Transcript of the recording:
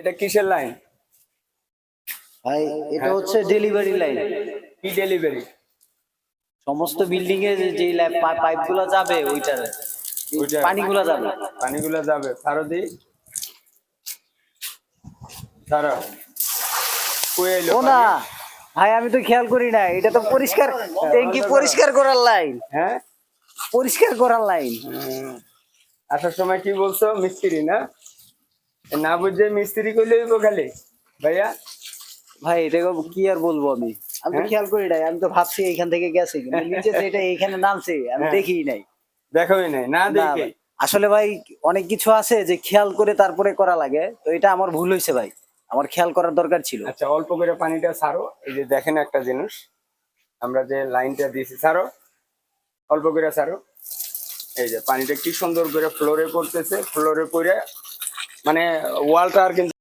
এটা কিসের লাইন? ভাই এটা হচ্ছে ডেলিভারি লাইন। কি ডেলিভারি? সমস্ত বিল্ডিং এ যে পাইপ গুলো যাবে ওইটার ওইটা পানিগুলো যাবে। পানিগুলো যাবে সারদি সারা কই এলো ও না ভাই, আমি তো খেয়াল করি না, এটা তো পরিষ্কার ট্যাঙ্কি পরিষ্কার করার লাইন। হ্যাঁ, পরিষ্কার করার লাইন। আসার সময় কি বলছো? মিস্ত্রি না, না বুঝে মিস্ত্রি কইলে খালি ভাইয়া। ভাই এটা কি আর বলবো, আমি তো খেয়াল করি নাই, আমি তো ভাবছি এইখান থেকে গেছে, কিন্তু নিচে যেটা এইখানে নামছে আমি দেখিই নাই। দেখোই নাই, না দেখে। আসলে ভাই অনেক কিছু আছে যে খেয়াল করে তারপরে করা লাগে, তো এটা আমার ভুল হয়েছে ভাই, আমার খেয়াল করার দরকার ছিল। আচ্ছা, অল্প করে পানিটা ছাড়ো। এই যে দেখেন একটা জিনিস, আমরা যে লাইনটা দিয়েছি, ছাড়ো অল্প করে ছাড়ো। এই যে পানিটা কি সুন্দর করে ফ্লোরে পড়তেছে, ফ্লোরে পড়ে মানে ওয়ালটা আর কিন্তু